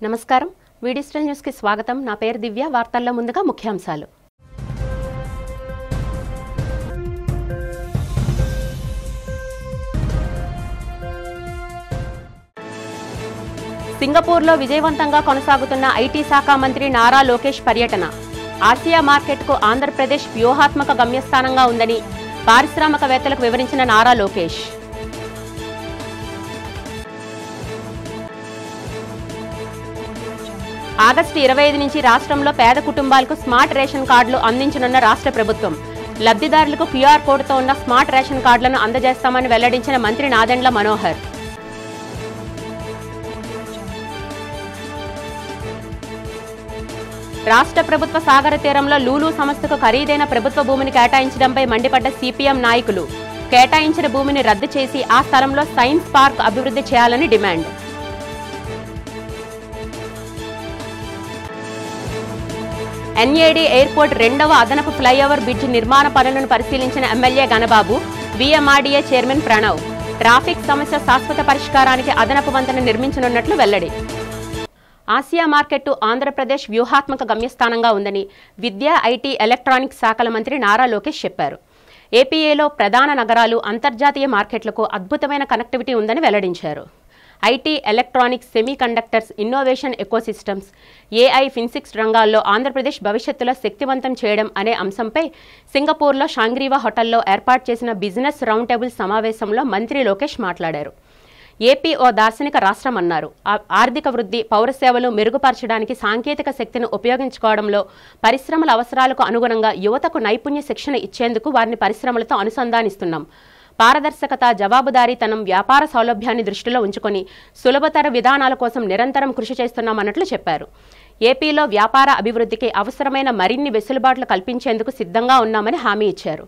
నమస్కారం వీడిజిటల్ న్యూస్ కి స్వాగతం నా పేరు దివ్య వార్తల్లో ముందుగా ముఖ్యాంశాలు సింగపూర్లో విజయవంతంగా కొనసాగుతున్న ఐటీ శాఖ మంత్రి నారా లోకేష్ పర్యటన ఆసియా మార్కెట్కు ఆంధ్రప్రదేశ్ వ్యూహాత్మక గమ్యస్థానంగా ఉందని పారిశ్రామికవేత్తలకు వివరించిన నారా లోకేష్ ఆగస్టు 25 నుంచి రాష్ట్రంలో పేద కుటుంబాలకు స్మార్ట్ రేషన్ కార్డులు అందించనున్న రాష్ట్ర ప్రభుత్వం లబ్ధిదారులకు క్యూఆర్ కోడ్తో ఉన్న స్మార్ట్ రేషన్ కార్డులను అందజేస్తామని వెల్లడించిన మంత్రి నాదెండ్ల మనోహర్ రాష్ట్ర ప్రభుత్వ సాగర తీరంలో లూలు సంస్థకు ఖరీదైన ప్రభుత్వ భూమిని కేటాయించడంపై మండిపడ్డ సిపిఎం నాయకులు కేటాయించిన భూమిని రద్దు చేసి ఆ స్థలంలో సైన్స్ పార్క్ అభివృద్ధి చేయాలని డిమాండ్ ఎన్ఏడి ఎయిర్పోర్ట్ రెండవ అదనపు ఫ్లైఓవర్ బ్రిడ్జ్ నిర్మాణ పనులను పరిశీలించిన MLA Ganababu VMRDA chairman Pranav traffic సమస్య శాశ్వత పరిష్కారానికి అదనపు వంతెన నిర్మించనున్నట్లు వెల్లడి ఆసియా మార్కెట్ ఆంధ్రప్రదేశ్ వ్యూహాత్మక గమ్యస్థానంగా ఉందని విద్యా ఐటీ ఎలక్ట్రానిక్స్ శాఖల మంత్రి నారా లోకేష్ చెప్పారు ఏపీఏలో ప్రధాన నగరాలు అంతర్జాతీయ మార్కెట్లకు అద్భుతమైన కనెక్టివిటీ ఉందని వెల్లడించారు IT electronics semiconductors innovation ecosystems AI ఫిన్సిక్స్ రంగాల్లో ఆంధ్రప్రదేశ్ భవిష్యత్తులో శక్తివంతం చేయడం అనే అంశంపై సింగపూర్లో షాంగ్రీవా హోటల్లో ఏర్పాటు చేసిన బిజినెస్ రౌండ్ టేబుల్ సమావేశంలో మంత్రి లోకేష్ మాట్లాడారు ఏపీ ఓ దార్శనిక రాష్ట్రమన్నారు ఆర్థిక వృద్ధి పౌర సేవలు మెరుగుపరచడానికి సాంకేతిక శక్తిని ఉపయోగించుకోవడంలో పరిశ్రమల అవసరాలకు అనుగుణంగా యువతకు నైపుణ్య శిక్షణ ఇచ్చేందుకు వారిని పరిశ్రమలతో అనుసంధానిస్తున్నాం పారదర్శకత జవాబుదారీతనం వ్యాపార సౌలభ్యాన్ని దృష్టిలో ఉంచుకొని సులభతర విధానాల కోసం నిరంతరం కృషి చేస్తున్నామన్నట్లు చెప్పారు ఏపీలో వ్యాపార అభివృద్ధికి అవసరమైన మరిన్ని వెసులుబాట్లు కల్పించేందుకు సిద్ధంగా ఉన్నామని హామీ ఇచ్చారు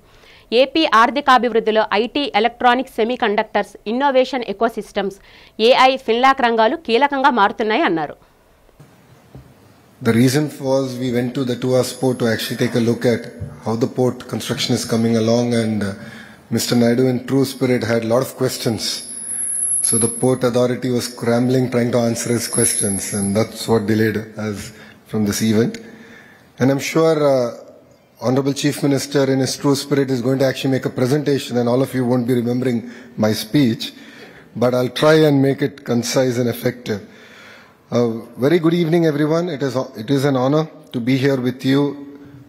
ఏపీ ఆర్థికాభివృద్ధిలో IT electronics semiconductors innovation ecosystems AI ఫిన్లాక్ రంగాలు కీలకంగా మారుతున్నాయి అన్నారు The reason was we went to the 2-hour port to actually take a look at how the port construction is coming along and Mr. Naidu in true spirit had a lot of questions. So the port authority was scrambling trying to answer his questions and that's what delayed us from this event. And I'm sure Honorable Chief Minister in his true spirit is going to actually make a presentation and all of you won't be remembering my speech, but I'll try and make it concise and effective. Very good evening everyone. It is an honor to be here with you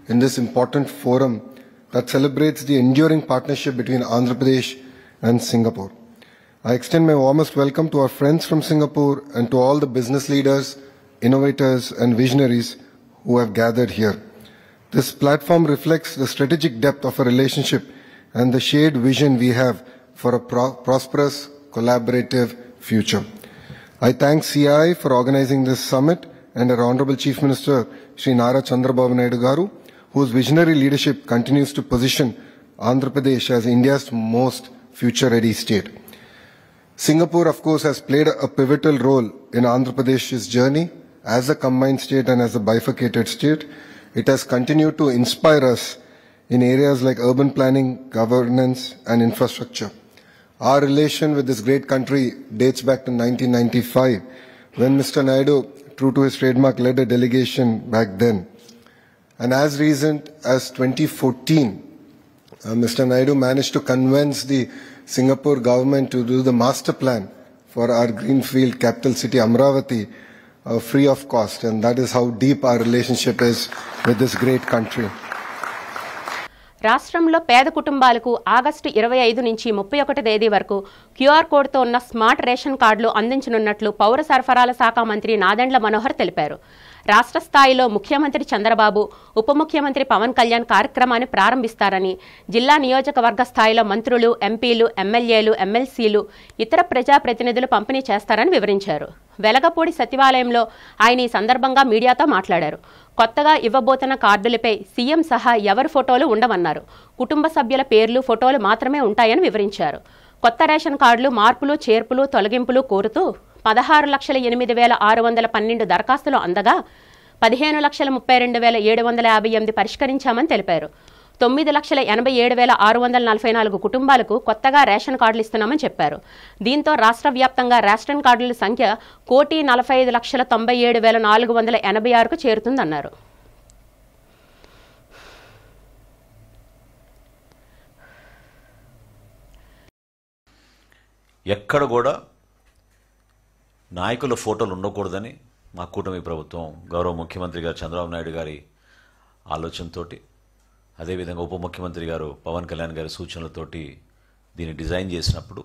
in this important forum that celebrates the enduring partnership between Andhra Pradesh and Singapore. I extend my warmest welcome to our friends from Singapore and to all the business leaders, innovators and visionaries who have gathered here. This platform reflects the strategic depth of our relationship and the shared vision we have for a prosperous, collaborative future. I thank CI for organizing this summit and our Honorable Chief Minister, Shri Nara Chandrababu Naidu Garu, whose visionary leadership continues to position Andhra Pradesh as India's most future-ready state. Singapore, of course, has played a pivotal role in Andhra Pradesh's journey as a combined state and as a bifurcated state. It has continued to inspire us in areas like urban planning, governance, and infrastructure. Our relation with this great country dates back to 1995, when Mr. Naidu, true to his trademark, led a delegation back then. And as recent as 2014, Mr. Naidu managed to convince the Singapore government to do the master plan for our greenfield capital city Amravati free of cost. And that is how deep our relationship is with this great country. రాష్ట్రంలో పేద కుటుంబాలకు August 25 నుంచి 31 తేదీ వరకు QR కోడ్తో ఉన్న smart ration కార్డులు అందించనున్నట్లు పౌర సరఫరాల శాఖ మంత్రి నాదెండ్ల మనోహర్ తెలిపారు రాష్ట్ర స్థాయిలో ముఖ్యమంత్రి చంద్రబాబు ఉప ముఖ్యమంత్రి పవన్ కళ్యాణ్ కార్యక్రమాన్ని ప్రారంభిస్తారని జిల్లా నియోజకవర్గ స్థాయిలో మంత్రులు ఎంపీలు ఎమ్మెల్యేలు ఎమ్మెల్సీలు ఇతర ప్రజాప్రతినిధులు పంపిణీ చేస్తారని వివరించారు వెలగపూడి సచివాలయంలో ఆయన ఈ సందర్భంగా మీడియాతో మాట్లాడారు కొత్తగా ఇవ్వబోతున్న కార్డులపై సీఎం సహా ఎవరి ఫోటోలు ఉండవన్నారు కుటుంబ సభ్యుల పేర్లు ఫోటోలు మాత్రమే ఉంటాయని వివరించారు కొత్త రేషన్ కార్డులు మార్పులు చేర్పులు తొలగింపులు కోరుతూ 16,08,612 దరఖాస్తులు అందగా 15,32,758 పరిష్కరించామని తెలిపారు 9,87,644 కుటుంబాలకు కొత్తగా రేషన్ కార్డులు ఇస్తున్నామని చెప్పారు. దీంతో రాష్ట్ర వ్యాప్తంగా రేషన్ కార్డుల సంఖ్య 1,45,97,486కు చేరుతుందన్నారు. ఎక్కడ కూడా నాయకుల ఫోటోలు ఉండకూడదని మా కూటమి ప్రభుత్వం గౌరవ ముఖ్యమంత్రి గారు చంద్రబాబు నాయుడు గారి ఆలోచనతోటి, అదేవిధంగా ఉప ముఖ్యమంత్రి గారు పవన్ కళ్యాణ్ గారి సూచనలతోటి దీన్ని డిజైన్ చేసినప్పుడు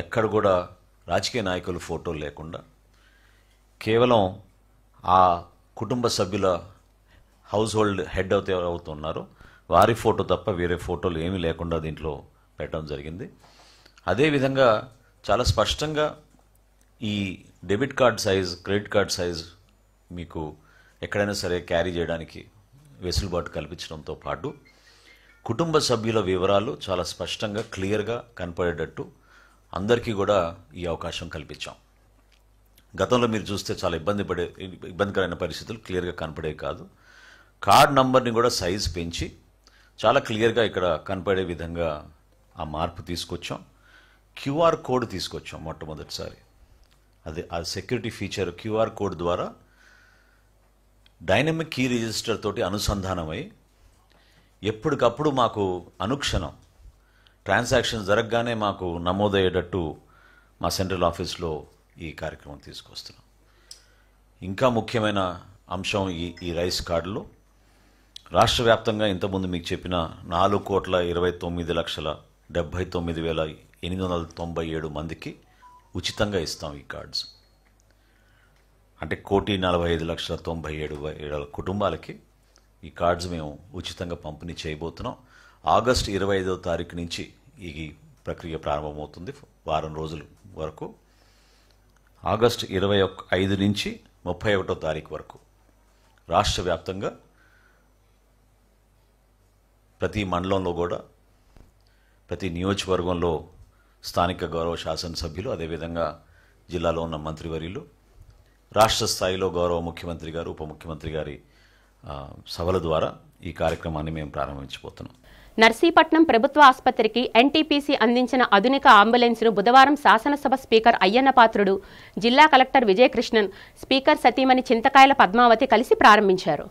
ఎక్కడ కూడా రాజకీయ నాయకుల ఫోటోలు లేకుండా కేవలం ఆ కుటుంబ సభ్యుల హౌస్ హోల్డ్ హెడ్ అవుతున్నారో వారి ఫోటో తప్ప వేరే ఫోటోలు ఏమీ లేకుండా దీంట్లో పెట్టడం జరిగింది. అదేవిధంగా చాలా స్పష్టంగా ఈ debit card size, credit card size మీకు ఎక్కడైనా సరే క్యారీ చేయడానికి వెసులుబాటు కల్పించడంతో పాటు కుటుంబ సభ్యుల వివరాలు చాలా స్పష్టంగా క్లియర్గా కనపడేటట్టు అందరికీ కూడా ఈ అవకాశం కల్పించాం. గతంలో మీరు చూస్తే చాలా ఇబ్బందికరమైన పరిస్థితులు క్లియర్గా కనపడేవి కాదు. కార్డ్ నంబర్ని కూడా సైజ్ పెంచి చాలా క్లియర్గా ఇక్కడ కనపడే విధంగా ఆ మార్పు తీసుకొచ్చాం. క్యూఆర్ కోడ్ తీసుకొచ్చాం మొట్టమొదటిసారి. అదే ఆ సెక్యూరిటీ ఫీచర్ క్యూఆర్ కోడ్ ద్వారా డైనమిక్ కీ రిజిస్టర్ తోటి అనుసంధానమై ఎప్పటికప్పుడు మాకు అనుక్షణం ట్రాన్సాక్షన్ జరగగానే మాకు నమోదయ్యేటట్టు మా సెంట్రల్ ఆఫీస్లో ఈ కార్యక్రమం తీసుకొస్తున్నాం. ఇంకా ముఖ్యమైన అంశం ఈ రైస్ కార్డులో రాష్ట్ర వ్యాప్తంగా ఇంతకుముందు మీకు చెప్పిన 4,29,79,897 మందికి ఉచితంగా ఇస్తాం ఈ కార్డ్స్. అంటే 1,45,97,000 కుటుంబాలకి ఈ కార్డ్స్ మేము ఉచితంగా పంపిణీ చేయబోతున్నాం. ఆగస్టు 25వ తారీఖు నుంచి ఈ ప్రక్రియ ప్రారంభమవుతుంది. వారం రోజుల వరకు, ఆగస్టు 25 నుంచి 31వ తారీఖు వరకు రాష్ట్ర వ్యాప్తంగా ప్రతి మండలంలో కూడా, ప్రతి నియోజకవర్గంలో స్థానిక గౌరవ శాసనసభ్యులు, అదేవిధంగా జిల్లాలో ఉన్న మంత్రివర్యులు, రాష్ట్ర స్థాయిలో గౌరవ ముఖ్యమంత్రి గారు, ఉప ముఖ్యమంత్రి గారి సభల ద్వారా ఈ కార్యక్రమాన్ని మేము ప్రారంభించబోతున్నాం. నర్సీపట్నం ప్రభుత్వ ఆసుపత్రికి ఎన్టీపీసీ అందించిన ఆధునిక అంబులెన్స్ను బుధవారం శాసనసభ స్పీకర్ అయ్యన్న పాత్రుడు, జిల్లా కలెక్టర్ విజయకృష్ణన్, స్పీకర్ సతీమణి చింతకాయల పద్మావతి కలిసి ప్రారంభించారు.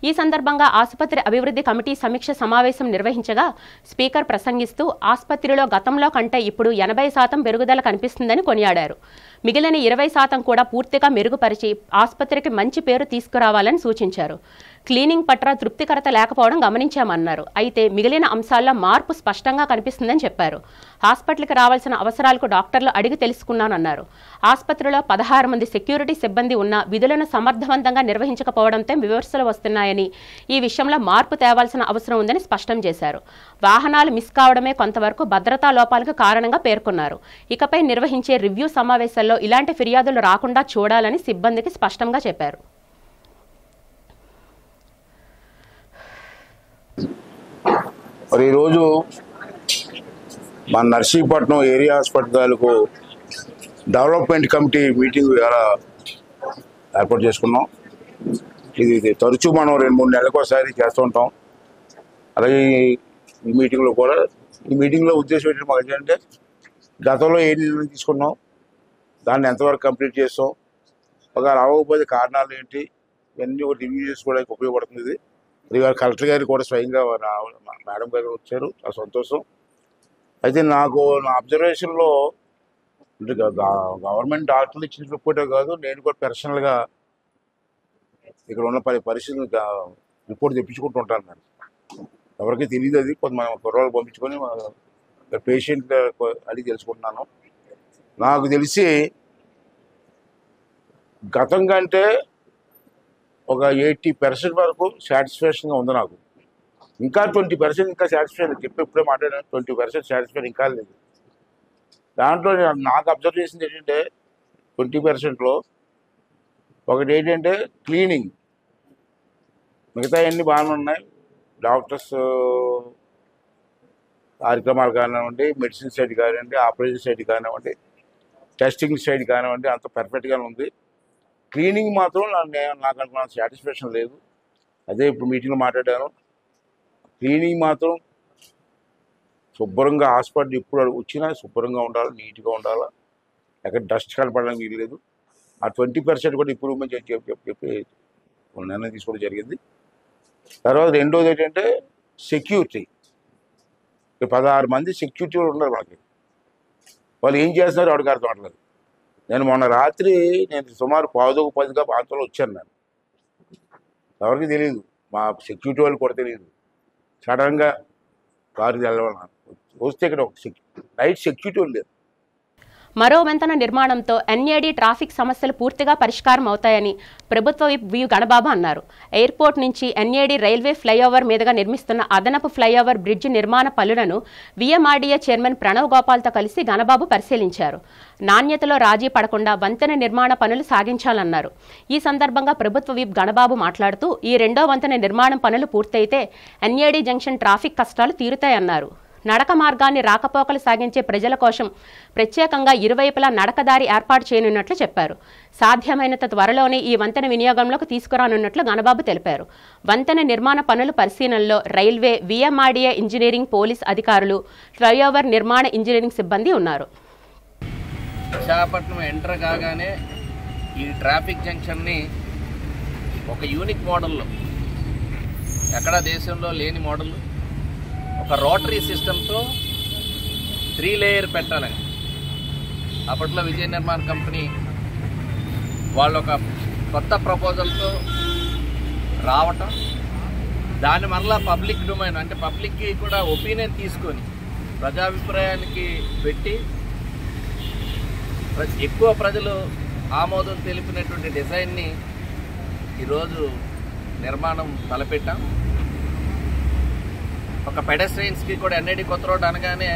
ఈ సందర్భంగా ఆసుపత్రి అభివృద్ధి కమిటీ సమీక్ష సమావేశం నిర్వహించగా స్పీకర్ ప్రసంగిస్తూ ఆసుపత్రిలో గతంలో కంటే ఇప్పుడు 80% పెరుగుదల కనిపిస్తుందని కొనియాడారు. మిగిలిన 20% కూడా పూర్తిగా మెరుగుపరిచి ఆసుపత్రికి మంచి పేరు తీసుకురావాలని సూచించారు. క్లీనింగ్ పట్ల తృప్తికరత లేకపోవడం గమనించామన్నారు. అయితే మిగిలిన అంశాల్లో మార్పు స్పష్టంగా కనిపిస్తుందని చెప్పారు. హాస్పిటల్కి రావాల్సిన అవసరాలకు డాక్టర్లు అడిగి తెలుసుకున్నానన్నారు. ఆసుపత్రిలో 16 మంది సెక్యూరిటీ సిబ్బంది ఉన్నా విధులను సమర్థవంతంగా నిర్వహించకపోవడంతో విమర్శలు వస్తున్నాయని, ఈ విషయంలో మార్పు తేవాల్సిన అవసరం ఉందని స్పష్టం చేశారు. వాహనాలు మిస్ కావడమే కొంతవరకు భద్రతా లోపాలకు కారణంగా పేర్కొన్నారు. ఇకపై నిర్వహించే రివ్యూ సమావేశాల్లో ఇలాంటి ఫిర్యాదులు రాకుండా చూడాలని సిబ్బందికి స్పష్టంగా చెప్పారు. మరి ఈరోజు మన నర్సీపట్నం ఏరియా హాస్పిటల్కు డెవలప్మెంట్ కమిటీ మీటింగ్ ఎలా ఏర్పాటు చేసుకున్నాం. ఇది తరచూ మనం 2-3 నెలలకు ఒకసారి చేస్తూ ఉంటాం. అలాగే ఈ మీటింగ్లో కూడా, ఈ మీటింగ్లో ఉద్దేశం ఏంటంటే మాకు ఏంటంటే గతంలో ఏ నిర్ణయం తీసుకున్నాం, దాన్ని ఎంతవరకు కంప్లీట్ చేస్తాం, ఒక అవ్వకపోతే కారణాలు ఏంటి, ఇవన్నీ ఒక రివ్యూ చేసుకోవడానికి ఉపయోగపడుతుంది. ఇది ఇవాళ కలెక్టర్ గారు కూడా స్వయంగా మేడం గారు వచ్చారు, చాలా సంతోషం. అయితే నాకు నా అబ్జర్వేషన్లో అంటే గవర్నమెంట్ డాక్టర్లు ఇచ్చిన రిపోర్టే కాదు, నేను కూడా పర్సనల్గా ఇక్కడ ఉన్న పరిస్థితులు రిపోర్ట్ తెప్పించుకుంటూ ఉంటాను. నేను ఎవరికి తెలియదు, అది కొంతమంది కుర్రాళ్ళు పంపించుకొని పేషెంట్ అడిగి తెలుసుకుంటున్నాను. నాకు తెలిసి గతం కంటే ఒక 80% వరకు సాటిస్ఫాక్షన్గా ఉంది నాకు. ఇంకా 20% ఇంకా సాటిస్ఫాక్షన్ ఇప్పుడే మాట్లాడాను. 20% సాటిస్ఫాక్షన్ ఇంకా లేదు. దాంట్లో నాకు అబ్జర్వ్ చేసింది ఏంటంటే 20%లో ఒకటి ఏంటంటే క్లీనింగ్, మిగతా అన్నీ బాగానే ఉన్నాయి. డాక్టర్స్ కార్యక్రమాలు కానివ్వండి, మెడిసిన్ సైడ్ కానివ్వండి, ఆపరేషన్ సైడ్ కానివ్వండి, టెస్టింగ్ సైడ్ కానివ్వండి, అంత పర్ఫెక్ట్గానే ఉంది. క్లీనింగ్ మాత్రం నాకు అనుకున్న సాటిస్ఫాక్షన్ లేదు. అదే ఇప్పుడు మీటింగ్లో మాట్లాడాను. క్లీనింగ్ మాత్రం శుభ్రంగా హాస్పిటల్ ఇప్పుడు వచ్చినా శుభ్రంగా ఉండాలి, నీట్గా ఉండాలి, ఎక్కడ డస్ట్ కనపడడానికి వీల్లేదు. ఆ 20% కూడా ఇంప్రూవ్మెంట్ చెప్పి నిర్ణయం తీసుకోవడం జరిగింది. తర్వాత రెండోది ఏంటంటే సెక్యూరిటీ. 16 మంది సెక్యూరిటీ వాళ్ళు ఉన్నారు మనకి. వాళ్ళు ఏం చేస్తున్నారు వాడికి అర్థం అవ్వట్లేదు. నేను మొన్న రాత్రి సుమారు 10:10 ప్రాంతంలో వచ్చాను. నేను ఎవరికి తెలియదు, మా సెక్యూరిటీ వాళ్ళు కూడా తెలియదు. సడన్గా కారు వెళ్ళాలి వస్తే ఇక్కడ నైట్ సెక్యూరిటీ వాళ్ళు లేదు. మరో వంతెన నిర్మాణంతో ఎన్ఏడి ట్రాఫిక్ సమస్యలు పూర్తిగా పరిష్కారం అవుతాయని ప్రభుత్వ విప్ వి గణబాబు అన్నారు. ఎయిర్పోర్ట్ నుంచి ఎన్ఏడి రైల్వే ఫ్లైఓవర్ మీదుగా నిర్మిస్తున్న అదనపు ఫ్లైఓవర్ బ్రిడ్జి నిర్మాణ పనులను విఎంఆర్డీఏ చైర్మన్ ప్రణవ్ గోపాల్తో కలిసి గణబాబు పరిశీలించారు. నాణ్యతలో రాజీ పడకుండా వంతెన నిర్మాణ పనులు సాగించాలన్నారు. ఈ సందర్భంగా ప్రభుత్వ విప్ గణబాబు మాట్లాడుతూ ఈ రెండో వంతెన నిర్మాణం పనులు పూర్తయితే ఎన్ఏడి జంక్షన్ ట్రాఫిక్ కష్టాలు తీరుతాయన్నారు. నడక మార్గాన్ని రాకపోకలు సాగించే ప్రజల కోసం ప్రత్యేకంగా ఇరువైపులా నడకదారి ఏర్పాటు చేయనున్నట్లు చెప్పారు. సాధ్యమైనంత త్వరలోనే ఈ వంతెన వినియోగంలోకి తీసుకురానున్నట్లు గణబాబు తెలిపారు. వంతెన నిర్మాణ పనుల పరిశీలనలో రైల్వే, విఎంఆర్డీఏ ఇంజనీరింగ్, పోలీస్ అధికారులు, ఫ్లైఓవర్ నిర్మాణ ఇంజనీరింగ్ సిబ్బంది ఉన్నారు. విశాఖపట్నం ఎంటర్ కాగానే ఈ ట్రాఫిక్ జంక్షన్ని ఒక యూనిక్ మోడల్లో, ఎక్కడా దేశంలో లేని మోడల్, ఒక రోటరీ సిస్టంతో 3 లేయర్ పెట్టాలని అప్పట్లో విజయ నిర్మాణ కంపెనీ వాళ్ళు ఒక కొత్త ప్రపోజల్తో రావటం, దాని మరలా పబ్లిక్ డొమైన్ అంటే పబ్లిక్కి కూడా ఒపీనియన్ తీసుకొని ప్రజాభిప్రాయానికి పెట్టి ఎక్కువ ప్రజలు ఆమోదం తెలిపినటువంటి డిజైన్ని ఈరోజు నిర్మాణం తలపెట్టాం. ఒక పెడస్ట్రియన్స్కి కూడా ఎన్ఐడి కొత్త రోడ్ అనగానే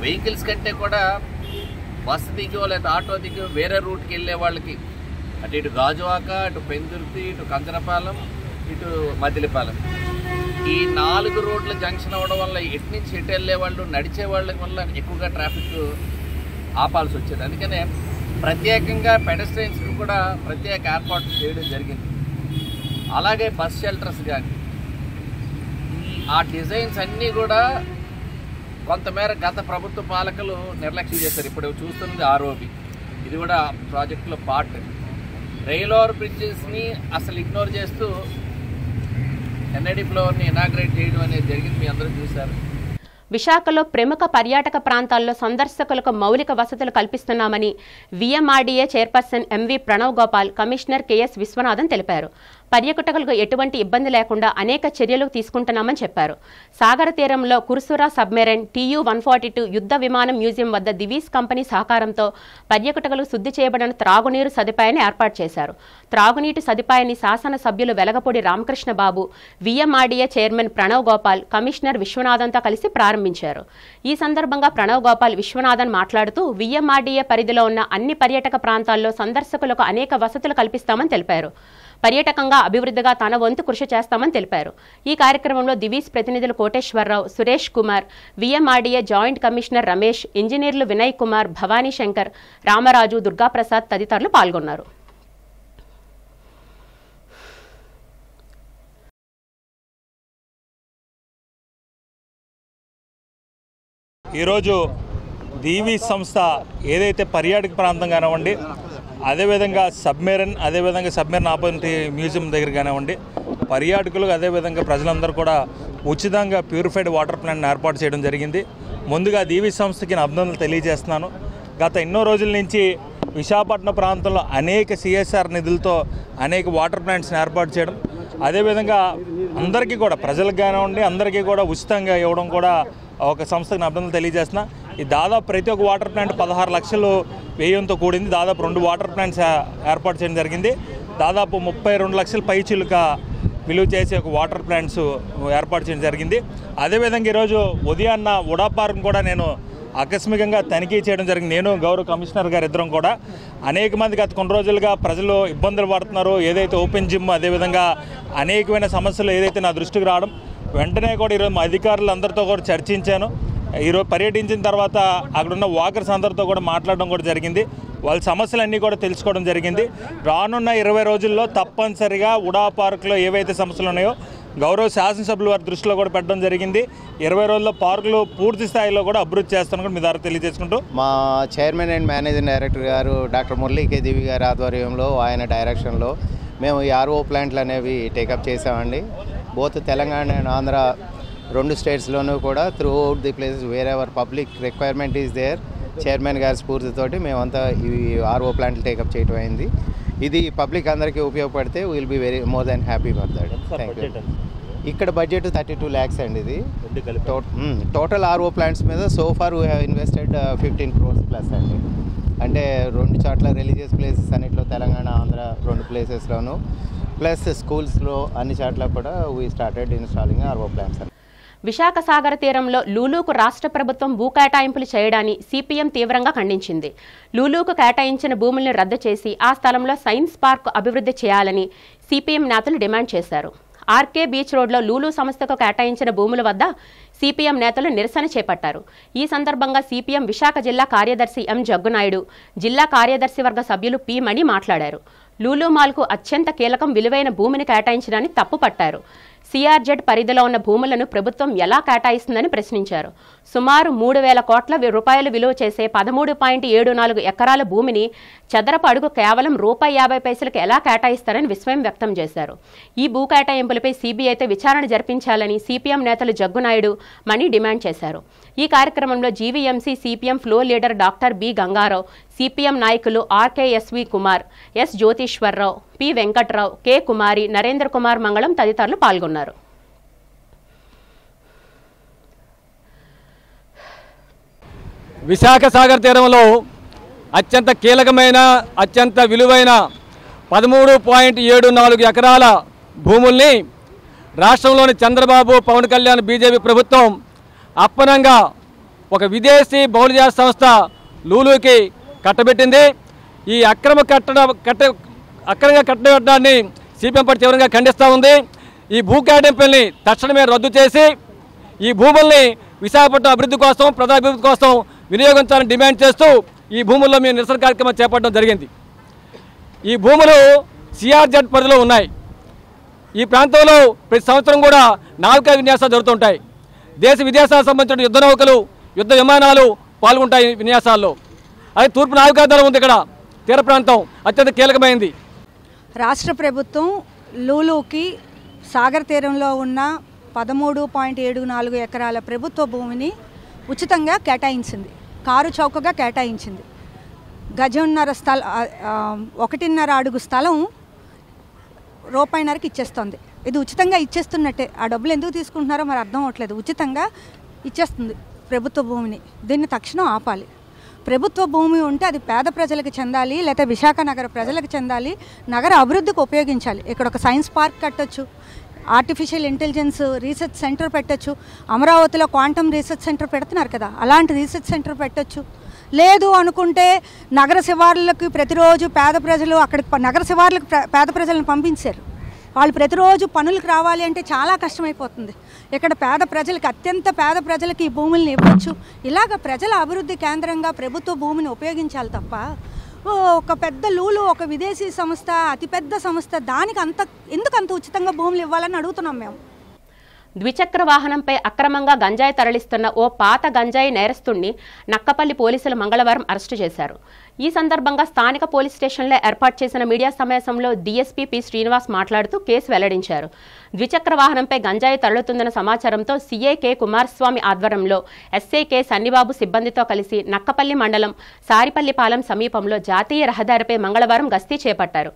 వెహికల్స్ కంటే కూడా బస్సు దిగో లేదా ఆటో దిగో వేరే రూట్కి వెళ్ళే వాళ్ళకి అటు ఇటు గాజువాక, అటు పెందుర్తి, ఇటు కంచనపాలెం, ఇటు మదిలిపాలెం, ఈ 4 రోడ్ల జంక్షన్ అవ్వడం వల్ల ఎటు నుంచి ఎటు వెళ్ళే వాళ్ళు, నడిచే వాళ్ళ వల్ల ఎక్కువగా ట్రాఫిక్ ఆపాల్సి వచ్చేది. అందుకనే ప్రత్యేకంగా పెడస్ట్రియన్స్కి కూడా ప్రత్యేక ఏర్పాట్లు చేయడం జరిగింది. అలాగే బస్ షెల్టర్స్ కానీ ఆ డిజైన్స్ అన్నీ కూడా కొంతమేర గత ప్రభుత్వ పాలకులు నిర్లక్ష్యం చేశారు. ఇప్పుడు చూస్తున్నది ఆర్ఓబి, ఇది కూడా ప్రాజెక్టులో పార్ట్. రైల్ ఓవర్ బ్రిడ్జెస్ని అసలు ఇగ్నోర్ చేస్తూ ఎన్ఐడి ఫ్లోర్ని ఇనాగ్రేట్ చేయడం అనేది జరిగింది, మీ అందరూ చూశారు. విశాఖలో ప్రముఖ పర్యాటక ప్రాంతాల్లో సందర్శకులకు మౌలిక వసతులు కల్పిస్తున్నామని VMRDA chairperson MV Pranav Gopal, commissioner KS Viswanathan తెలిపారు. పర్యాటకులకు ఎటువంటి ఇబ్బంది లేకుండా అనేక చర్యలు తీసుకుంటున్నామని చెప్పారు. సాగర తీరంలో కుర్సురా సబ్మెరైన్, TU-142 యుద్ధ విమానం మ్యూజియం వద్ద దివీస్ కంపెనీ సహకారంతో పర్యాటకులకు శుద్ధి చేయబడిన త్రాగునీరు సదుపాయాన్ని ఏర్పాటు చేశారు. త్రాగునీటి సదుపాయాన్ని శాసనసభ్యులు Velagapudi Ramakrishna Babu, VMRDA chairman Pranav Gopal, commissioner విశ్వనాథన్తో కలిసి ప్రారంభించారు. ఈ సందర్భంగా ప్రణవ్ గోపాల్, విశ్వనాథన్ మాట్లాడుతూ విఎంఆర్డీఏ పరిధిలో ఉన్న అన్ని పర్యాటక ప్రాంతాల్లో సందర్శకులకు అనేక వసతులు కల్పిస్తామని తెలిపారు. పర్యాటకంగా అభివృద్ధిగా తన వంతు కృషి చేస్తామని తెలిపారు. ఈ కార్యక్రమంలో దివీస్ ప్రతినిధులు Koteswararao, Suresh Kumar, VMRDA joint commissioner Ramesh, ఇంజనీర్లు వినయ్ కుమార్, భవానీ శంకర్, రామరాజు, దుర్గాప్రసాద్ తదితరులు పాల్గొన్నారు. ఈరోజు దివీస్ సంస్థ ఏదైతే పర్యాటక ప్రాంతం కానివ్వండి, అదేవిధంగా సబ్మెరైన్ ఆపరేటి మ్యూజియం దగ్గర కానివ్వండి, పర్యాటకులకు అదేవిధంగా ప్రజలందరూ కూడా ఉచితంగా ప్యూరిఫైడ్ వాటర్ ప్లాంట్ ఏర్పాటు చేయడం జరిగింది. ముందుగా దివీస్ సంస్థకి నేను అభినందనలు తెలియజేస్తున్నాను. గత ఎన్నో రోజుల నుంచి విశాఖపట్నం ప్రాంతంలో అనేక CSR నిధులతో అనేక వాటర్ ప్లాంట్స్ని ఏర్పాటు చేయడం, అదేవిధంగా అందరికీ కూడా ప్రజలకు కానివ్వండి అందరికీ కూడా ఉచితంగా ఇవ్వడం కూడా ఒక సంస్థకు అభినందనలు తెలియజేస్తున్నా. ఈ దాదాపు ప్రతి ఒక్క వాటర్ ప్లాంట్ 16 లక్షలు వ్యయంతో కూడింది. దాదాపు 2 వాటర్ ప్లాంట్స్ ఏర్పాటు చేయడం జరిగింది. దాదాపు 32 లక్షల పైచిలుక విలువ చేసే ఒక వాటర్ ప్లాంట్స్ ఏర్పాటు చేయడం జరిగింది. అదేవిధంగా ఈరోజు ఉదయాన్న ఉడా పార్క్ కూడా నేను ఆకస్మికంగా తనిఖీ చేయడం జరిగింది. నేను గౌరవ కమిషనర్ గారు ఇద్దరం కూడా అనేక మంది గత కొన్ని రోజులుగా ప్రజలు ఇబ్బందులు పడుతున్నారు. ఏదైతే ఓపెన్ జిమ్ అదేవిధంగా అనేకమైన సమస్యలు ఏదైతే నా దృష్టికి రావడం, వెంటనే కూడా ఈరోజు మా అధికారులందరితో కూడా చర్చించాను. ఈరోజు పర్యటించిన తర్వాత అక్కడున్న వాకర్స్ అందరితో కూడా మాట్లాడడం కూడా జరిగింది. వాళ్ళ సమస్యలన్నీ కూడా తెలుసుకోవడం జరిగింది. రానున్న 20 రోజుల్లో తప్పనిసరిగా ఉడా పార్కులో ఏవైతే సమస్యలు ఉన్నాయో గౌరవ శాసనసభ్యుల వారి దృష్టిలో కూడా పెట్టడం జరిగింది. 20 రోజుల్లో పార్కులు పూర్తి స్థాయిలో కూడా అభివృద్ధి చేస్తాను కూడా మీ ద్వారా తెలియజేసుకుంటూ, మా చైర్మన్ అండ్ మేనేజింగ్ డైరెక్టర్ గారు డాక్టర్ మురళీ కే దేవి గారి ఆధ్వర్యంలో, ఆయన డైరెక్షన్లో మేము ఈ ఆర్ఓ ప్లాంట్లు అనేవి టేకప్ చేసామండి. బోత్ తెలంగాణ అండ్ ఆంధ్ర 2 స్టేట్స్లోనూ కూడా throughout the places wherever public requirement is there, chairman గారి స్ఫూర్తితోటి మేమంతా ఈ ఆర్ఓ ప్లాంట్లు టేకప్ చేయడం అయింది. ఇది పబ్లిక్ అందరికీ ఉపయోగపడితే will be very more than happy for that. Thank you. ఇక్కడ బడ్జెట్ 32 lakhs అండి. ఇది టోటల్ ఆర్ఓ ప్లాంట్స్ మీద so far we have invested 15 crores plus అండి. అంటే 2 చోట్ల రిలీజియస్ ప్లేసెస్ అన్నిట్లో తెలంగాణ ఆంధ్ర 2 ప్లేసెస్లోను ప్లస్ స్కూల్స్లో అన్ని చోట్ల కూడా we started installing RO plants. Visakha సాగర తీరంలో లూలూకు రాష్ట్ర ప్రభుత్వం భూ కేటాయింపులు చేయడాన్ని సిపిఎం తీవ్రంగా ఖండించింది. లూలూకు కేటాయించిన భూములను రద్దు చేసి ఆ స్థలంలో సైన్స్ పార్క్ అభివృద్ధి చేయాలని సిపిఎం నేతలు డిమాండ్ చేశారు. ఆర్కే బీచ్ రోడ్లో లూలు సంస్థకు కేటాయించిన భూముల వద్ద సిపిఎం నేతలు నిరసన చేపట్టారు. ఈ సందర్భంగా సిపిఎం విశాఖ జిల్లా కార్యదర్శి ఎం జగ్గునాయుడు, జిల్లా కార్యదర్శి వర్గ సభ్యులు పి మణి మాట్లాడారు. లూలు మాల్కు అత్యంత కీలకం విలువైన భూమిని కేటాయించడాన్ని తప్పుపట్టారు. సిఆర్జెడ్ పరిధిలో ఉన్న భూములను ప్రభుత్వం ఎలా కేటాయిస్తుందని ప్రశ్నించారు. సుమారు 3,000 కోట్ల రూపాయలు విలువ చేసే 13.74 ఎకరాల భూమిని చదరపు అడుగు కేవలం ₹50 ఎలా కేటాయిస్తారని విస్మయం వ్యక్తం చేశారు. ఈ భూ కేటాయింపులపై సిబిఐతో విచారణ జరిపించాలని సిపిఎం నేతలు జగ్గునాయుడు, మణి డిమాండ్ చేశారు. ఈ కార్యక్రమంలో GVMC CPM floor leader doctor B Gangarao, CPM నాయకులు RKSV Kumar, S Jyotishwararao, P Venkatrao, K Kumari, Narendra Kumar Mangalam తదితరులు పాల్గొన్నారు. విశాఖ సాగర్ తీరంలో అత్యంత కీలకమైన అత్యంత విలువైన 13.74 ఎకరాల భూముల్ని రాష్ట్రంలోని చంద్రబాబు, పవన్ కళ్యాణ్ బీజేపీ ప్రభుత్వం అప్పనంగా ఒక విదేశీ బౌలిజా సంస్థ లూలుకి కట్టబెట్టింది. ఈ అక్రమంగా కట్టబెట్టడాన్ని సిపిఎం పార్టీ తీవ్రంగా ఖండిస్తూ ఉంది. ఈ భూ కేటాయింపుల్ని తక్షణమే రద్దు చేసి ఈ భూముల్ని విశాఖపట్నం అభివృద్ధి కోసం, ప్రజాభివృద్ధి కోసం వినియోగించాలని డిమాండ్ చేస్తూ ఈ భూముల్లో మేము నిరసన కార్యక్రమం చేపట్టడం జరిగింది. ఈ భూములు సిఆర్జెడ్ పరిధిలో ఉన్నాయి. ఈ ప్రాంతంలో ప్రతి సంవత్సరం కూడా నావికా విన్యాసాలు జరుగుతుంటాయి. దేశ విదేశాలకు సంబంధించిన యుద్ధ నౌకలు, యుద్ధ విమానాలు పాల్గొంటాయి విన్యాసాల్లో. అది తూర్పు నావికాదళం ఉంది. ఇక్కడ తీర ప్రాంతం అత్యంత కీలకమైంది. రాష్ట్ర ప్రభుత్వం లూలుకి సాగర్ తీరంలో ఉన్న 13.74 ఎకరాల ప్రభుత్వ భూమిని ఉచితంగా కేటాయించింది. కారు చౌకగా కేటాయించింది. గజంన్నర స్థలం, 1.5 అడుగు స్థలం ₹1.5కి ఇచ్చేస్తుంది. ఇది ఉచితంగా ఇచ్చేస్తున్నట్టే. ఆ డబ్బులు ఎందుకు తీసుకుంటున్నారో మరి అర్థం అవ్వట్లేదు. ఉచితంగా ఇచ్చేస్తుంది ప్రభుత్వ భూమిని. దీన్ని తక్షణం ఆపాలి. ప్రభుత్వ భూమి ఉంటే అది పేద ప్రజలకు చెందాలి, లేకపోతే విశాఖ నగర ప్రజలకు చెందాలి, నగర అభివృద్ధికి ఉపయోగించాలి. ఇక్కడ ఒక సైన్స్ పార్క్ కట్టొచ్చు, ఆర్టిఫిషియల్ ఇంటెలిజెన్స్ రీసెర్చ్ సెంటర్ పెట్టచ్చు. అమరావతిలో క్వాంటమ్ రీసెర్చ్ సెంటర్ పెడుతున్నారు కదా, అలాంటి రీసెర్చ్ సెంటర్ పెట్టచ్చు. లేదు అనుకుంటే నగర శివార్లకు ప్రతిరోజు పేద ప్రజలు అక్కడికి నగర శివార్లకు పేద ప్రజలను పంపించారు. వాళ్ళు ప్రతిరోజు పనులకు రావాలి అంటే చాలా కష్టమైపోతుంది. ఇక్కడ పేద ప్రజలకి, అత్యంత పేద ప్రజలకి ఈ భూముల్ని ఇవ్వచ్చు. ఇలాగ ప్రజల అభివృద్ధి కేంద్రంగా ప్రభుత్వ భూమిని ఉపయోగించాలి తప్ప ఒక పెద్ద లూలు, ఒక విదేశీ సంస్థ, అతిపెద్ద సంస్థ, దానికి ఎందుకంత ఉచితంగా భూములు ఇవ్వాలని అడుగుతున్నాం మేము. ద్విచక్ర వాహనంపై అక్రమంగా గంజాయి తరలిస్తున్న ఓ పాత గంజాయి నేరస్తుడిని నక్కపల్లి పోలీసులు మంగళవారం అరెస్టు చేశారు. ఈ సందర్భంగా స్థానిక పోలీస్ స్టేషన్లో ఏర్పాటు చేసిన మీడియా సమావేశంలో డీఎస్పీ పి శ్రీనివాస్ మాట్లాడుతూ కేసు వెల్లడించారు. ద్విచక్ర వాహనంపై గంజాయి తరలుతుందన్న సమాచారంతో సీఐ కె కుమారస్వామి ఆధ్వర్యంలో ఎస్ఐ కె సన్నిబాబు సిబ్బందితో కలిసి నక్కపల్లి మండలం సారిపల్లిపాలెం సమీపంలో జాతీయ రహదారిపై మంగళవారం గస్తీ చేపట్టారు.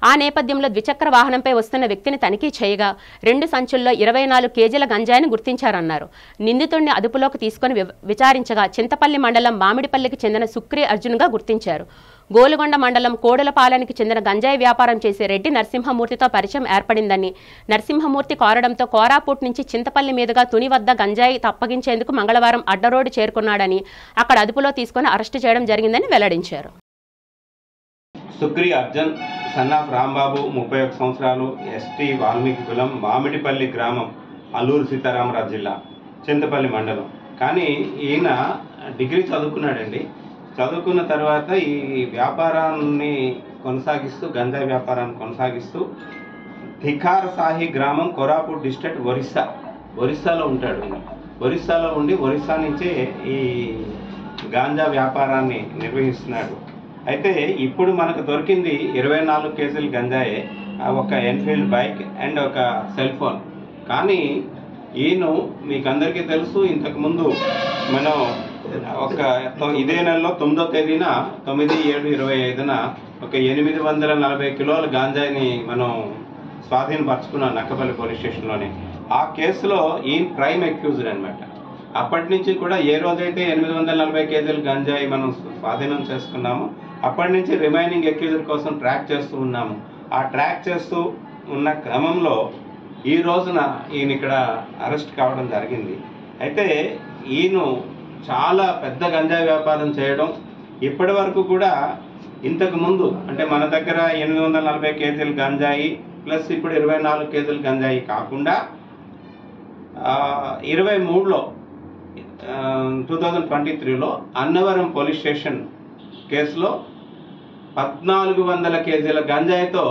ఆ నేపథ్యంలో ద్విచక్ర వాహనంపై వస్తున్న వ్యక్తిని తనిఖీ చేయగా 2 సంచుల్లో 24 కేజీల గంజాయిని గుర్తించారన్నారు. నిందితుడిని అదుపులోకి తీసుకుని విచారించగా చింతపల్లి మండలం మామిడిపల్లికి చెందిన సుక్రీ అర్జున్గా గుర్తించారు. గోలుగొండ మండలం కోడలపాలెనికి చెందిన గంజాయి వ్యాపారం చేసే రెడ్డి నరసింహమూర్తితో పరిచయం ఏర్పడిందని, నరసింహమూర్తి కోరడంతో కోరాపూట్ నుంచి చింతపల్లి మీదుగా తుని వద్ద గంజాయి తప్పగించేందుకు మంగళవారం అడ్డరోడ్డు చేరుకున్నాడని, అక్కడ అదుపులో తీసుకుని అరెస్టు చేయడం జరిగిందని వెల్లడించారు. సుక్రీ అర్జున్ సన్ ఆఫ్ రాంబాబు 31 సంవత్సరాలు, ఎస్టీ వాల్మీకి కులం, మామిడిపల్లి గ్రామం, అల్లూరు సీతారామరాజు జిల్లా, చింతపల్లి మండలం. కానీ ఈయన డిగ్రీ చదువుకున్నాడండి. చదువుకున్న తర్వాత ఈ వ్యాపారాన్ని కొనసాగిస్తూ, గంజాయి వ్యాపారాన్ని కొనసాగిస్తూ థికారసాహి గ్రామం, కోరాపుట్ డిస్ట్రిక్ట్, ఒరిస్సాలో ఉంటాడు. ఒరిస్సాలో ఉండి ఒరిస్సా నుంచే ఈ గాంజా వ్యాపారాన్ని నిర్వహిస్తున్నాడు. అయితే ఇప్పుడు మనకు దొరికింది 24 కేజీల గంజాయే, ఒక ఎన్ఫీల్డ్ బైక్ అండ్ ఒక సెల్ ఫోన్. కానీ ఈయన మీకు అందరికీ తెలుసు, ఇంతకుముందు మనం ఇదే నెలలో 9వ తేదీన 9/7/25న ఒక 840 కిలోల గాంజాయిని మనం స్వాధీనపరచుకున్నాం నక్కపల్లి పోలీస్ స్టేషన్లోనే. ఆ కేసులో ఈయన ప్రైమ్ అక్యూజ్డ్ అనమాట. అప్పటి నుంచి కూడా ఏ రోజైతే 840 కేజీల గంజాయి మనం స్వాధీనం చేసుకున్నామో అప్పటి నుంచి రిమైనింగ్ అక్యూజ్డ్ కోసం ట్రాక్ చేస్తూ ఉన్నాము. ఆ ట్రాక్ చేస్తూ ఉన్న క్రమంలో ఈ రోజున ఈయన ఇక్కడ అరెస్ట్ కావడం జరిగింది. అయితే ఈయన చాలా పెద్ద గంజాయి వ్యాపారం చేయడం, ఇప్పటి వరకు కూడా ఇంతకు ముందు అంటే మన దగ్గర 840 కేజీల గంజాయి ప్లస్ ఇప్పుడు 24 కేజీల గంజాయి కాకుండా 23లో 2023లో అన్నవరం పోలీస్ స్టేషన్ కేసులో 1400 కేజీల గంజాయితో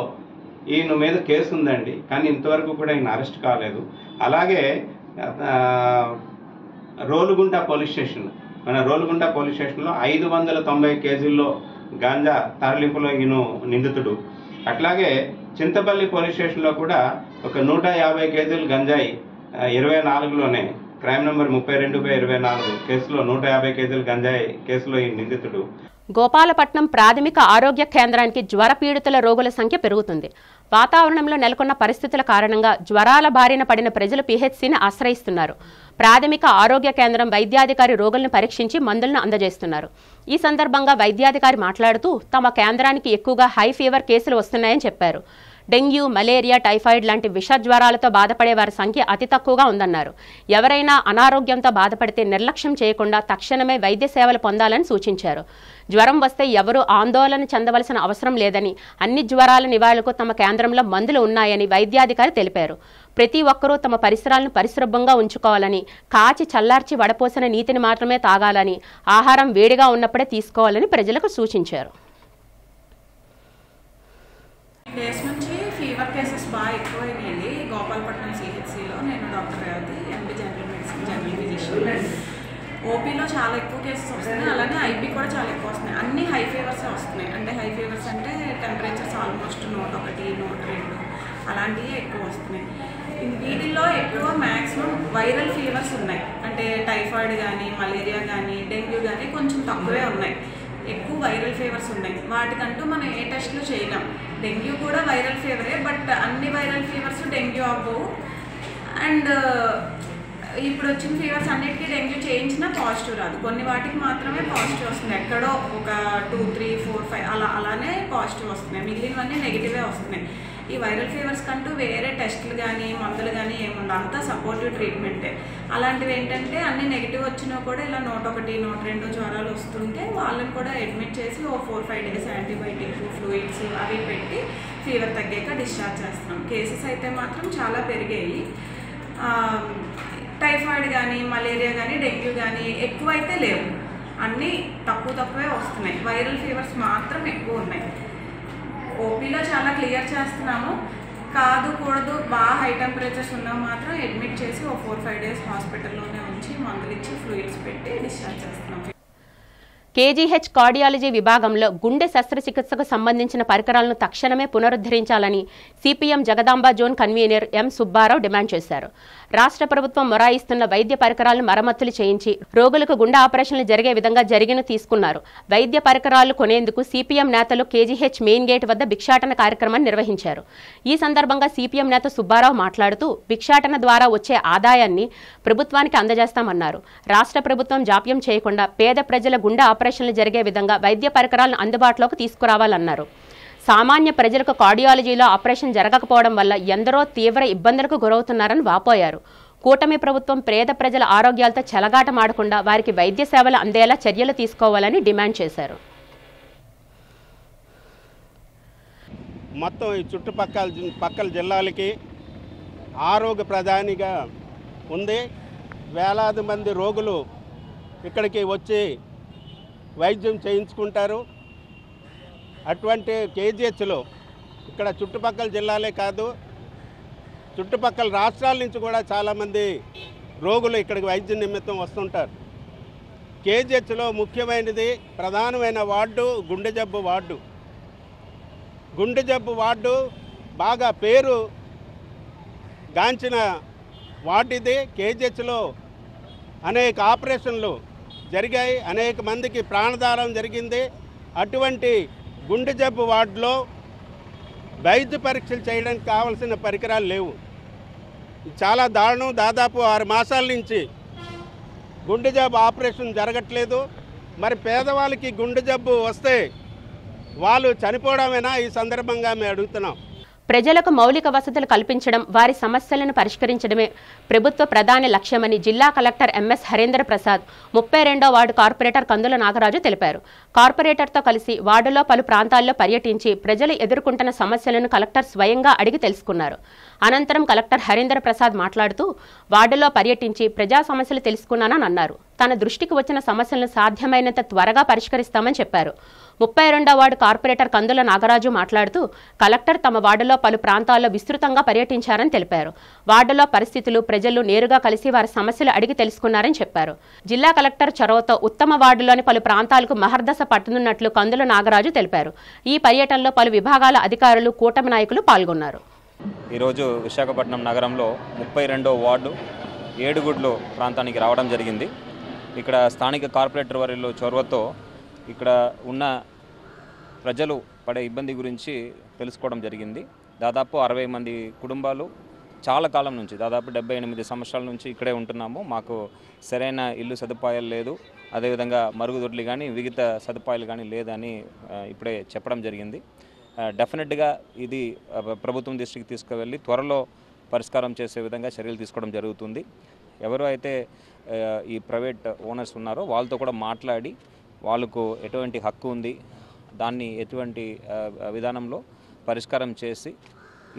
ఈయన మీద కేసు ఉందండి. కానీ ఇంతవరకు కూడా ఈయన అరెస్ట్ కాలేదు. అలాగే రోలుగుంట పోలీస్ స్టేషన్, మన రోలుగుంట పోలీస్ స్టేషన్లో 590 కేజీల్లో గాంజా తరలింపులో ఈయన నిందితుడు. అట్లాగే చింతపల్లి పోలీస్ స్టేషన్లో కూడా ఒక 150 కేజీల గంజాయి 24లోనే క్రైమ్ నెంబర్ 32/24 కేసులో 150 కేజీల గంజాయి కేసులో ఈ నిందితుడు. గోపాలపట్నం ప్రాథమిక ఆరోగ్య కేంద్రానికి జ్వర పీడితుల రోగుల సంఖ్య పెరుగుతుంది. వాతావరణంలో నెలకొన్న పరిస్థితుల కారణంగా జ్వరాల బారిన పడిన ప్రజలు పీహెచ్సీని ఆశ్రయిస్తున్నారు. ప్రాథమిక ఆరోగ్య కేంద్రం వైద్యాధికారి రోగులను పరీక్షించి మందులను అందజేస్తున్నారు. ఈ సందర్భంగా వైద్యాధికారి మాట్లాడుతూ తమ కేంద్రానికి ఎక్కువగా హై ఫీవర్ కేసులు వస్తున్నాయని చెప్పారు. డెంగ్యూ, మలేరియా, టైఫాయిడ్ లాంటి విష జ్వరాలతో బాధపడే వారి సంఖ్య అతి తక్కువగా ఉందన్నారు. ఎవరైనా అనారోగ్యంతో బాధపడితే నిర్లక్ష్యం చేయకుండా తక్షణమే వైద్య సేవలు పొందాలని సూచించారు. జ్వరం వస్తే ఎవరూ ఆందోళన చెందవలసిన అవసరం లేదని, అన్ని జ్వరాల నివారణకు తమ కేంద్రంలో మందులు ఉన్నాయని వైద్యాధికారి తెలిపారు. ప్రతి ఒక్కరూ తమ పరిసరాలను పరిశుభ్రంగా ఉంచుకోవాలని, కాచి చల్లార్చి వడపోసిన నీటిని మాత్రమే తాగాలని, ఆహారం వేడిగా ఉన్నప్పుడే తీసుకోవాలని ప్రజలకు సూచించారు. డేస్ నుంచి ఫీవర్ కేసెస్ బాగా ఎక్కువైనాయండి గోపాలపట్నం సిహెచ్సిలో. నేను doctor Revathi, MD general medicine, general physician. ఓపీలో చాలా ఎక్కువ కేసెస్ వస్తున్నాయి, అలానే ఐపీ కూడా చాలా ఎక్కువ వస్తున్నాయి. అన్ని హై ఫీవర్సే వస్తున్నాయి. అంటే హై ఫీవర్స్ అంటే టెంపరేచర్స్ ఆల్మోస్ట్ 101, 102 అలాంటివి ఎక్కువ వస్తున్నాయి. వీటిల్లో ఎక్కువ మ్యాక్సిమం వైరల్ ఫీవర్స్ ఉన్నాయి. అంటే టైఫాయిడ్ కానీ, మలేరియా కానీ, డెంగ్యూ కానీ కొంచెం తక్కువే ఉన్నాయి. ఎక్కువ వైరల్ ఫీవర్స్ ఉన్నాయి. వాటికంటూ మనం ఏ టెస్ట్లు చేయలేం. డెంగ్యూ కూడా వైరల్ ఫీవరే, బట్ అన్ని వైరల్ ఫీవర్స్ డెంగ్యూ అవ్వవు. అండ్ ఇప్పుడు వచ్చిన ఫీవర్స్ అన్నిటికీ డెంగ్యూ చేయించినా పాజిటివ్ రాదు. కొన్ని వాటికి మాత్రమే పాజిటివ్ వస్తుంది. ఎక్కడో ఒక 2, 3, 4, 5 అలానే పాజిటివ్ వస్తున్నాయి. మిగిలినవన్నీ నెగిటివే వస్తున్నాయి. ఈ వైరల్ ఫీవర్స్ కంటూ వేరే టెస్టులు కానీ మందులు కానీ ఏముండవు, అంతా సపోర్టివ్ ట్రీట్మెంటే. అలాంటివి ఏంటంటే అన్ని నెగిటివ్ వచ్చినా కూడా ఇలా 101, 102 జ్వరాలు వస్తుంటే వాళ్ళని కూడా అడ్మిట్ చేసి 4-5 డేస్ యాంటీబయాటిక్, ఫ్లూయిడ్స్ అవి పెట్టి ఫీవర్ తగ్గాక డిశ్చార్జ్ చేస్తున్నాం. కేసెస్ అయితే మాత్రం చాలా పెరిగాయి. టైఫాయిడ్ కానీ, మలేరియా కానీ, డెంగ్యూ కానీ ఎక్కువ అయితే లేవు. అన్నీ తక్కువే వస్తున్నాయి. వైరల్ ఫీవర్స్ మాత్రం ఎక్కువ ఉన్నాయి. ఓపీలో చాలా క్లియర్ చేస్తున్నాము. కూడదు బాగా హై టెంపరేచర్స్ ఉన్నా మాత్రం అడ్మిట్ చేసి 4-5 డేస్ హాస్పిటల్లోనే ఉంచి మందులు ఇచ్చి ఫ్లూయిడ్స్ పెట్టి డిశ్చార్జ్ చేస్తున్నాం. కేజీహెచ్ కార్డియాలజీ విభాగంలో గుండె శస్త్రచికిత్సకు సంబంధించిన పరికరాలను తక్షణమే పునరుద్ధరించాలని CPM Jagadamba zone convener M Subbarao demand చేశారు. రాష్ట్ర ప్రభుత్వం మొరాయిస్తున్న వైద్య పరికరాలను మరమ్మతులు చేయించి రోగులకు గుండె ఆపరేషన్లు జరిగే విధంగా జరిగిన తీసుకున్నారు. వైద్య పరికరాలు కొనేందుకు సిపిఎం నేతలు కేజీహెచ్ మెయిన్ గేట్ వద్ద భిక్షాటన కార్యక్రమాన్ని నిర్వహించారు. ఈ సందర్భంగా సిపిఎం నేత సుబ్బారావు మాట్లాడుతూ భిక్షాటన ద్వారా వచ్చే ఆదాయాన్ని ప్రభుత్వానికి అందజేస్తామన్నారు. రాష్ట్ర ప్రభుత్వం జాప్యం చేయకుండా పేద ప్రజల గుండె ఆపరేషన్లు జరిగే విధంగా వైద్య పరికరాలను అందుబాటులోకి తీసుకురావాలన్నారు. సామాన్య ప్రజలకు కార్డియాలజీలో ఆపరేషన్ జరగకపోవడం వల్ల ఎందరో తీవ్ర ఇబ్బందులకు గురవుతున్నారని వాపోయారు. కూటమి ప్రభుత్వం పేద ప్రజల ఆరోగ్యాలతో చెలగాటమాడకుండా వారికి వైద్య సేవలు అందేలా చర్యలు తీసుకోవాలని డిమాండ్ చేశారు. మొత్తం ఈ చుట్టుపక్కల జిల్లాలకి ఆరోగ్య ప్రధానిగా ఉంది. వేలాది మంది రోగులు ఇక్కడికి వచ్చి వైద్యం చేయించుకుంటారు. అటువంటి కేజీహెచ్లో ఇక్కడ చుట్టుపక్కల జిల్లాలే కాదు చుట్టుపక్కల రాష్ట్రాల నుంచి కూడా చాలామంది రోగులు ఇక్కడికి వైద్య నిమిత్తం వస్తుంటారు. కేజీహెచ్లో ముఖ్యమైనది ప్రధానమైన వార్డు గుండె జబ్బు వార్డు. గుండె జబ్బు వార్డు బాగా పేరు గాంచిన వార్డు ఇది. కేజీహెచ్లో అనేక ఆపరేషన్లు జరిగాయి, అనేక మందికి ప్రాణదానం జరిగింది. అటువంటి గుండె జబ్బు వార్డులో వైద్య పరీక్షలు చేయడానికి కావాల్సిన పరికరాలు లేవు. చాలా దారుణం. దాదాపు 6 మాసాల నుంచి గుండె జబ్బు ఆపరేషన్ జరగట్లేదు. మరి పేదవాళ్ళకి గుండె జబ్బు వస్తే వాళ్ళు చనిపోవడమేనా? ఈ సందర్భంగా మేము అడుగుతున్నాం. ప్రజలకు మౌలిక వసతులు కల్పించడం, వారి సమస్యలను పరిష్కరించడమే ప్రభుత్వ ప్రధాన లక్ష్యమని జిల్లా కలెక్టర్ ఎంఎస్ హరేంద్ర ప్రసాద్ 32వ వార్డు కార్పొరేటర్ కందుల నాగరాజు తెలిపారు. కార్పొరేటర్తో కలిసి వార్డులో పలు ప్రాంతాల్లో పర్యటించి ప్రజలు ఎదుర్కొంటున్న సమస్యలను కలెక్టర్ స్వయంగా అడిగి తెలుసుకున్నారు. అనంతరం కలెక్టర్ హరేంద్ర ప్రసాద్ మాట్లాడుతూ వార్డులో పర్యటించి ప్రజా సమస్యలు తెలుసుకున్నానని అన్నారు. తన దృష్టికి వచ్చిన సమస్యలను సాధ్యమైనంత త్వరగా పరిష్కరిస్తామని చెప్పారు. 32వ వార్డు కార్పొరేటర్ కందుల నాగరాజు మాట్లాడుతూ కలెక్టర్ తమ వార్డులో పలు ప్రాంతాల్లో విస్తృతంగా పర్యటించారని తెలిపారు. వార్డులో పరిస్థితులు ప్రజలు నేరుగా కలిసి వారి సమస్యలు అడిగి తెలుసుకున్నారని చెప్పారు. జిల్లా కలెక్టర్ చొరవతో ఉత్తమ వార్డులోని పలు ప్రాంతాలకు మహర్దశ పట్టనున్నట్లు కందుల నాగరాజు తెలిపారు. ఈ పర్యటనలో పలు విభాగాల అధికారులు, కూటమి నాయకులు పాల్గొన్నారు. ఈరోజు విశాఖపట్నం నగరంలో 32వ వార్డు ఏడుగుడ్లు ప్రాంతానికి రావడం జరిగింది. ఇక్కడ స్థానిక కార్పొరేటర్ వారిలో చొరవతో ఇక్కడ ఉన్న ప్రజలు పడే ఇబ్బంది గురించి తెలుసుకోవడం జరిగింది. దాదాపు 60 మంది కుటుంబాలు చాలా కాలం నుంచి, దాదాపు 78 సంవత్సరాల నుంచి ఇక్కడే ఉంటున్నాము. మాకు సరైన ఇల్లు సదుపాయాలు లేదు, అదేవిధంగా మరుగుదొడ్లు కానీ వివిధ సదుపాయాలు కానీ లేదని ఇప్పుడే చెప్పడం జరిగింది. డెఫినెట్గా ఇది ప్రభుత్వం దృష్టికి తీసుకువెళ్ళి త్వరలో పరిష్కారం చేసే విధంగా చర్యలు తీసుకోవడం జరుగుతుంది. ఎవరు అయితే ఈ ప్రైవేట్ ఓనర్స్ ఉన్నారో వాళ్ళతో కూడా మాట్లాడి వాళ్ళకు ఎటువంటి హక్కు ఉంది, దాన్ని ఎటువంటి విధానంలో పరిష్కారం చేసి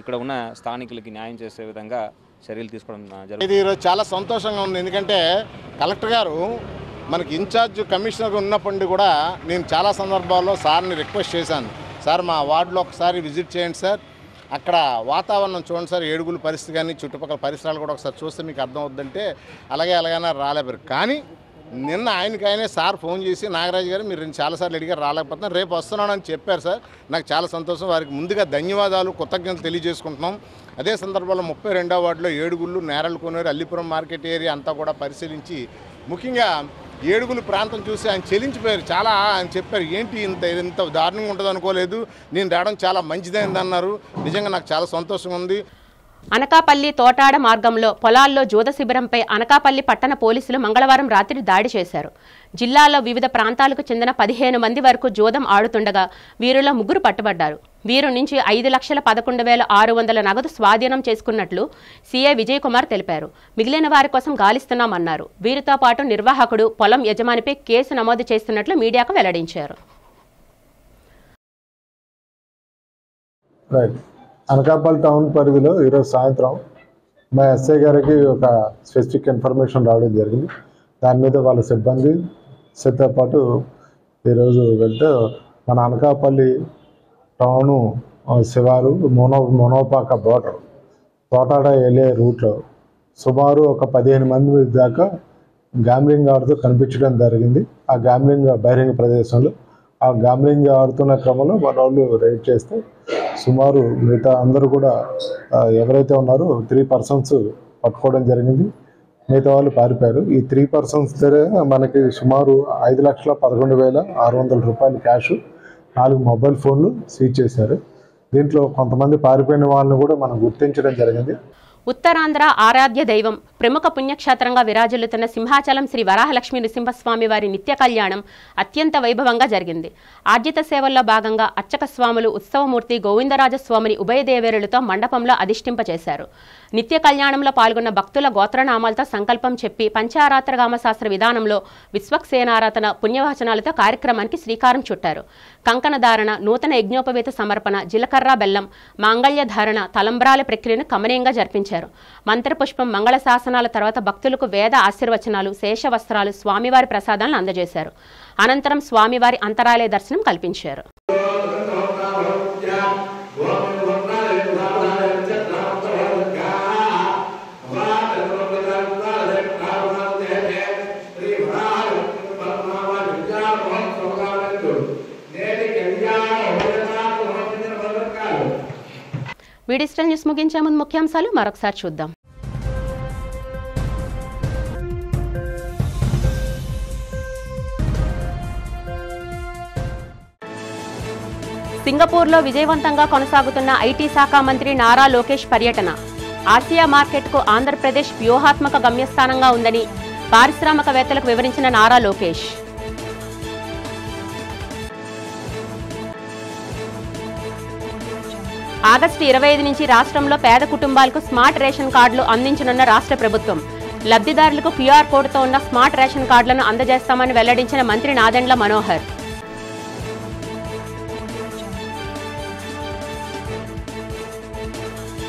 ఇక్కడ ఉన్న స్థానికులకి న్యాయం చేసే విధంగా చర్యలు తీసుకోవడం జరుగుతుంది. ఈరోజు చాలా సంతోషంగా ఉంది. ఎందుకంటే కలెక్టర్ గారు మనకి ఇన్ఛార్జ్ కమిషనర్ ఉన్నప్పటి కూడా నేను చాలా సందర్భాల్లో సార్ని రిక్వెస్ట్ చేశాను, సార్ మా వార్డులో ఒకసారి విజిట్ చేయండి సార్, అక్కడ వాతావరణం చూడండి సార్, ఏడుగుల పరిస్థితి కానీ చుట్టుపక్కల పరిసరాలు కూడా ఒకసారి చూస్తే మీకు అర్థం అవుద్దంటే అలాగైనా రాలేపారు. కానీ నిన్న ఆయనకైనా సార్ ఫోన్ చేసి నాగరాజు గారు మీరు చాలాసార్లు అడిగారు రాలేకపోతున్నారు, రేపు వస్తున్నానని చెప్పారు సార్. నాకు చాలా సంతోషం. వారికి ముందుగా ధన్యవాదాలు, కృతజ్ఞతలు తెలియజేసుకుంటున్నాం. అదే సందర్భంలో 32వ వార్డులో ఏడుగుళ్ళు, నేరలు కొనేరు, అల్లిపురం మార్కెట్ ఏరియా అంతా కూడా పరిశీలించి ముఖ్యంగా ఏడుగులు ప్రాంతం చూసి ఆయన చెలించిపోయారు. చాలా ఆయన చెప్పారు, ఏంటి ఇంత దారుణంగా ఉంటుంది అనుకోలేదు, నేను రావడం చాలా మంచిదైంది అన్నారు. నిజంగా నాకు చాలా సంతోషంగా ఉంది. అనకాపల్లి తోటాడ మార్గంలో పొలాల్లో జూద శిబిరంపై అనకాపల్లి పట్టణ పోలీసులు మంగళవారం రాత్రి దాడి చేశారు. జిల్లాలో వివిధ ప్రాంతాలకు చెందిన 15 మంది వరకు జూదం ఆడుతుండగా వీరిలో 3 పట్టుబడ్డారు. వీరి నుంచి 5,11,600 నగదు స్వాధీనం చేసుకున్నట్లు సీఐ విజయ్ కుమార్ తెలిపారు. మిగిలిన వారి కోసం గాలిస్తున్నామన్నారు. వీరితో పాటు నిర్వాహకుడు, పొలం యజమానిపై కేసు నమోదు చేస్తున్నట్లు మీడియాకు వెల్లడించారు. అనకాపల్లి టౌన్ పరిధిలో ఈరోజు సాయంత్రం మా ఎస్ఐ గారికి ఒక స్పెసిఫిక్ ఇన్ఫర్మేషన్ రావడం జరిగింది. దాని మీద వాళ్ళ సిబ్బందితో పాటు ఈరోజు వెళ్తే మన అనకాపల్లి టౌను శివారు మోనోపాక బోర్డర్ తోటాడ వెళ్ళే రూట్లో సుమారు ఒక 15 మంది దాకా గ్యామ్లింగ్ ఆడుతూ కనిపించడం జరిగింది. ఆ గ్యామ్లింగ్ బహిరంగ ప్రదేశంలో ఆ గ్యామ్లింగ్ ఆడుతున్న క్రమంలో మన వాళ్ళు రైడ్ చేస్తే సుమారు మిగతా అందరూ కూడా ఎవరైతే ఉన్నారో 3 persons పట్టుకోవడం జరిగింది. మిగతా వాళ్ళు పారిపోయారు. ఈ 3 persons దగ్గర మనకి సుమారు 5,11,600 రూపాయలు క్యాష్, 4 మొబైల్ ఫోన్లు సీజ్ చేశారు. దీంట్లో కొంతమంది పారిపోయిన వాళ్ళని కూడా మనం గుర్తించడం జరిగింది. ఉత్తరాంధ్ర ఆరాధ్య దైవం, ప్రముఖ పుణ్యక్షేత్రంగా విరాజిల్లుతున్న సింహాచలం శ్రీ వరాహలక్ష్మీ నృసింహస్వామి వారి నిత్య కళ్యాణం అత్యంత వైభవంగా జరిగింది. ఆర్జిత సేవల్లో భాగంగా అర్చక స్వాములు ఉత్సవమూర్తి గోవిందరాజస్వామిని ఉభయ దేవేరులతో మండపంలో అధిష్ఠింపచేశారు. నిత్య కళ్యాణంలో పాల్గొన్న భక్తుల గోత్రనామాలతో సంకల్పం చెప్పి పంచారాత్రగామ శాస్త్ర విధానంలో విశ్వక్సేనారాధన పుణ్యవచనాలతో కార్యక్రమానికి శ్రీకారం చుట్టారు. కంకణ ధారణ, నూతన యజ్ఞోపవేత సమర్పణ, జీలకర్ర బెల్లం, మాంగళ్య ధారణ, తలంబ్రాల ప్రక్రియను కమనీయంగా జరిపించారు. మంత్రపుష్పం, మంగళ శాసనాల తర్వాత భక్తులకు వేద ఆశీర్వచనాలు, శేష వస్త్రాలు, స్వామివారి ప్రసాదాలను అందజేశారు. అనంతరం స్వామివారి అంతరాలయ దర్శనం కల్పించారు. డిజిటల్ న్యూస్ ముగించే ముందు ముఖ్యాంశాలు మరొకసారి చూద్దాం. సింగపూర్లో విజయవంతంగా కొనసాగుతున్న ఐటీ శాఖ మంత్రి నారా లోకేష్ పర్యటన. ఆసియా మార్కెట్కు ఆంధ్రప్రదేశ్ వ్యూహాత్మక గమ్యస్థానంగా ఉందని పారిశ్రామికవేత్తలకు వివరించిన నారా లోకేష్. ఆగస్టు 25 నుంచి రాష్ట్రంలో పేద కుటుంబాలకు స్మార్ట్ రేషన్ కార్డులు అందించనున్న రాష్ట్ర ప్రభుత్వం. లబ్ధిదారులకు క్యూఆర్ కోడ్తో ఉన్న స్మార్ట్ రేషన్ కార్డులను అందజేస్తామని వెల్లడించిన మంత్రి నాదెండ్ల మనోహర్.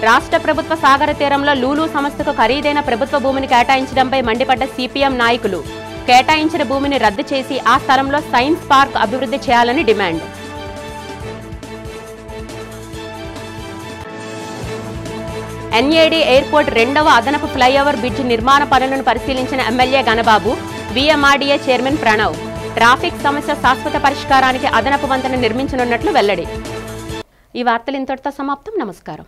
రాష్ట్ర ప్రభుత్వ సాగర తీరంలో లూలు సంస్థకు ఖరీదైన ప్రభుత్వ భూమిని కేటాయించడంపై మండిపడ్డ సిపిఎం నాయకులు. కేటాయించిన భూమిని రద్దు చేసి ఆ స్థలంలో సైన్స్ పార్క్ అభివృద్ధి చేయాలని డిమాండ్. ఎన్ఏడి ఎయిర్పోర్ట్ 2వ అదనపు ఫ్లైఓవర్ బ్రిడ్జ్ నిర్మాణ పనులను పరిశీలించిన MLA Ganababu, VMRDA chairman Pranav. Traffic సమస్య శాశ్వత పరిష్కారానికి అదనపు వంతెన నిర్మించనున్నట్లు వెల్లడి. ఈ వార్తలు ఇంతటితో సమాప్తం. నమస్కారం.